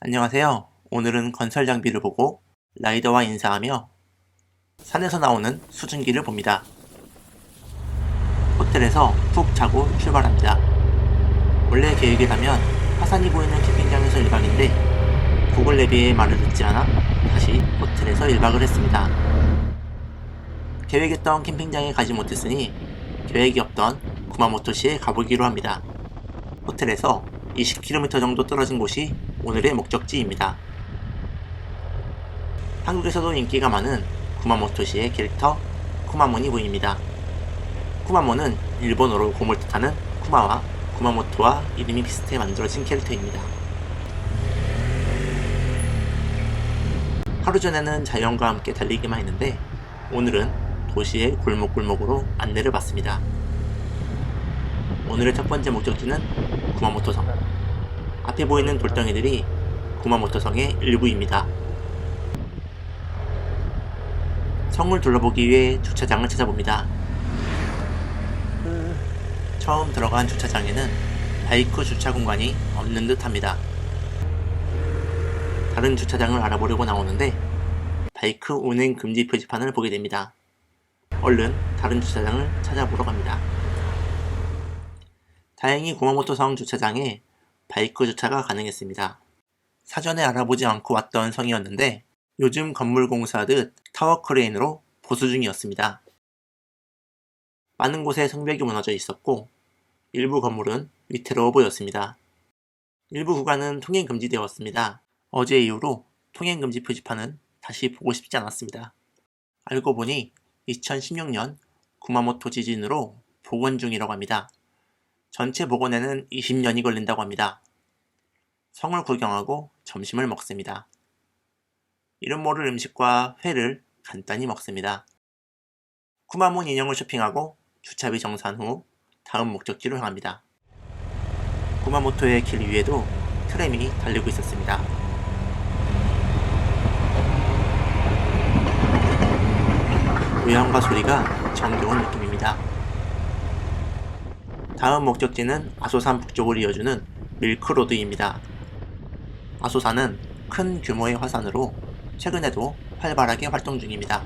안녕하세요. 오늘은 건설 장비를 보고 라이더와 인사하며 산에서 나오는 수증기를 봅니다. 호텔에서 푹 자고 출발합니다. 원래 계획이라면 화산이 보이는 캠핑장에서 1박인데 구글 내비의 말을 듣지 않아 다시 호텔에서 1박을 했습니다. 계획했던 캠핑장에 가지 못했으니 계획이 없던 구마모토시에 가보기로 합니다. 호텔에서 20km 정도 떨어진 곳이 오늘의 목적지입니다. 한국에서도 인기가 많은 구마모토시의 캐릭터 쿠마몬이 보입니다. 쿠마몬은 일본어로 곰을 뜻하는 쿠마와 구마모토와 이름이 비슷해 만들어진 캐릭터입니다. 하루 전에는 자연과 함께 달리기만 했는데 오늘은 도시의 골목골목으로 안내를 받습니다. 오늘의 첫 번째 목적지는 구마모토성. 앞에 보이는 돌덩이들이 구마모토성의 일부입니다. 성을 둘러보기 위해 주차장을 찾아봅니다. 처음 들어간 주차장에는 바이크 주차 공간이 없는 듯 합니다. 다른 주차장을 알아보려고 나오는데 바이크 운행 금지 표지판을 보게 됩니다. 얼른 다른 주차장을 찾아보러 갑니다. 다행히 구마모토성 주차장에 바이크 주차가 가능했습니다. 사전에 알아보지 않고 왔던 성이었는데 요즘 건물 공사하듯 타워 크레인으로 보수 중이었습니다. 많은 곳에 성벽이 무너져 있었고 일부 건물은 위태로워 보였습니다. 일부 구간은 통행 금지되었습니다. 어제 이후로 통행 금지 표지판은 다시 보고 싶지 않았습니다. 알고 보니 2016년 구마모토 지진으로 복원 중이라고 합니다. 전체 복원에는 20년이 걸린다고 합니다. 성을 구경하고 점심을 먹습니다. 이름 모를 음식과 회를 간단히 먹습니다. 쿠마몬 인형을 쇼핑하고 주차비 정산 후 다음 목적지로 향합니다. 구마모토의 길 위에도 트램이 달리고 있었습니다. 모양과 소리가 정겨운 느낌입니다. 다음 목적지는 아소산 북쪽을 이어주는 밀크로드입니다. 아소산은 큰 규모의 화산으로 최근에도 활발하게 활동 중입니다.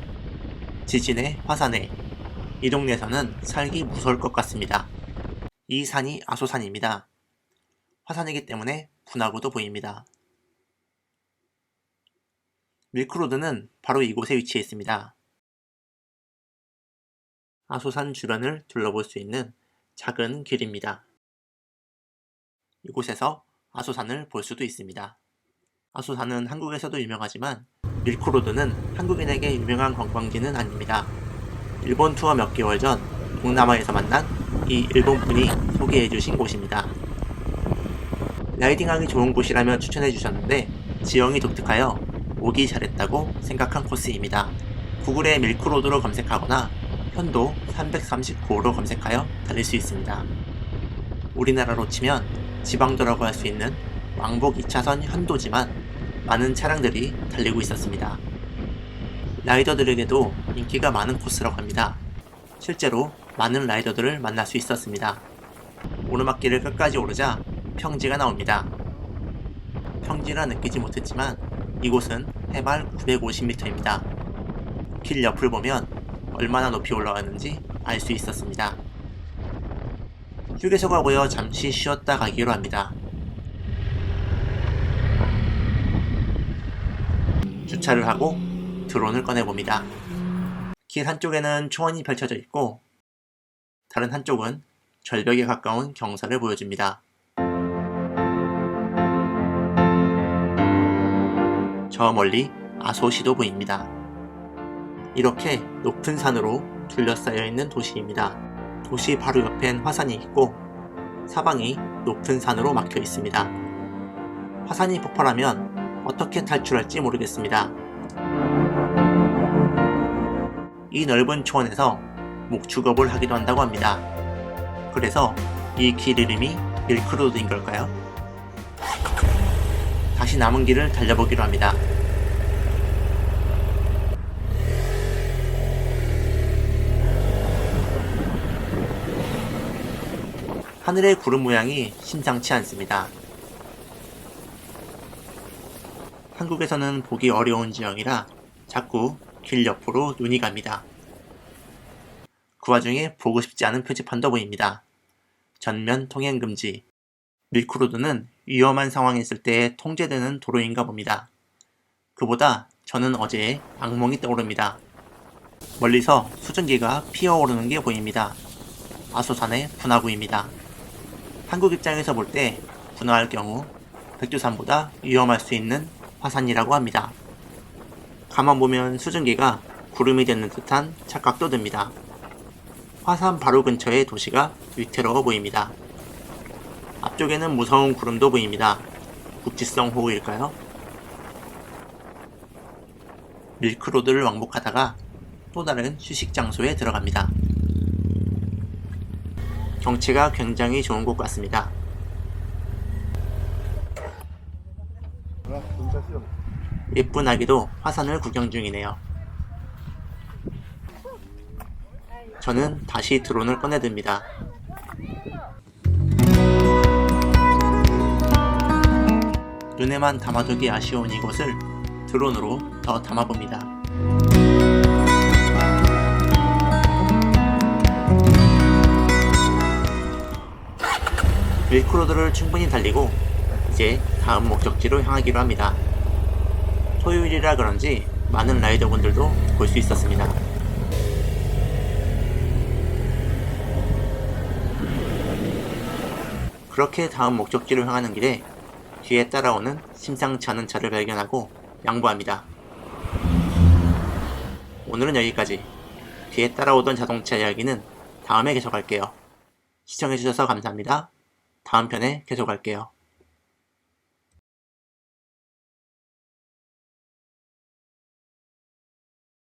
지진에 화산에 이 동네에서는 살기 무서울 것 같습니다. 이 산이 아소산입니다. 화산이기 때문에 분화구도 보입니다. 밀크로드는 바로 이곳에 위치해 있습니다. 아소산 주변을 둘러볼 수 있는 작은 길입니다. 이곳에서 아소산을 볼 수도 있습니다. 아소산은 한국에서도 유명하지만 밀크로드는 한국인에게 유명한 관광지는 아닙니다. 일본 투어 몇 개월 전 동남아에서 만난 이 일본분이 소개해주신 곳입니다. 라이딩하기 좋은 곳이라며 추천해주셨는데 지형이 독특하여 오기 잘했다고 생각한 코스입니다. 구글에 밀크로드로 검색하거나 현도 339호로 검색하여 달릴 수 있습니다. 우리나라로 치면 지방도라고 할 수 있는 왕복 2차선 현도지만 많은 차량들이 달리고 있었습니다. 라이더들에게도 인기가 많은 코스라고 합니다. 실제로 많은 라이더들을 만날 수 있었습니다. 오르막길을 끝까지 오르자 평지가 나옵니다. 평지라 느끼지 못했지만 이곳은 해발 950m입니다. 길 옆을 보면 얼마나 높이 올라왔는지 알 수 있었습니다. 휴게소가 보여 잠시 쉬었다 가기로 합니다. 주차를 하고 드론을 꺼내봅니다. 길 한쪽에는 초원이 펼쳐져 있고 다른 한쪽은 절벽에 가까운 경사를 보여줍니다. 저 멀리 아소시도 보입니다. 이렇게 높은 산으로 둘러싸여 있는 도시입니다. 도시 바로 옆엔 화산이 있고 사방이 높은 산으로 막혀 있습니다. 화산이 폭발하면 어떻게 탈출할지 모르겠습니다. 이 넓은 초원에서 목축업을 하기도 한다고 합니다. 그래서 이 길 이름이 밀크로드인 걸까요? 다시 남은 길을 달려보기로 합니다. 하늘의 구름 모양이 심상치 않습니다. 한국에서는 보기 어려운 지형이라 자꾸 길 옆으로 눈이 갑니다. 그 와중에 보고 싶지 않은 표지판도 보입니다. 전면 통행 금지. 밀크로드는 위험한 상황이 있을 때 통제되는 도로인가 봅니다. 그보다 저는 어제 악몽이 떠오릅니다. 멀리서 수증기가 피어오르는 게 보입니다. 아소산의 분화구입니다. 한국 입장에서 볼 때 분화할 경우 백두산보다 위험할 수 있는 화산이라고 합니다. 가만 보면 수증기가 구름이 되는 듯한 착각도 듭니다. 화산 바로 근처의 도시가 위태로워 보입니다. 앞쪽에는 무서운 구름도 보입니다. 국지성 호우일까요? 밀크로드를 왕복하다가 또 다른 휴식 장소에 들어갑니다. 경치가 굉장히 좋은 곳 같습니다. 예쁜 아기도 화산을 구경 중이네요. 저는 다시 드론을 꺼내듭니다. 눈에만 담아두기 아쉬운 이곳을 드론으로 더 담아봅니다. 밀크로드를 충분히 달리고 이제 다음 목적지로 향하기로 합니다. 토요일이라 그런지 많은 라이더분들도 볼 수 있었습니다. 그렇게 다음 목적지로 향하는 길에 뒤에 따라오는 심상치 않은 차를 발견하고 양보합니다. 오늘은 여기까지. 뒤에 따라오던 자동차 이야기는 다음에 계속할게요. 시청해주셔서 감사합니다. 다음 편에 계속할게요.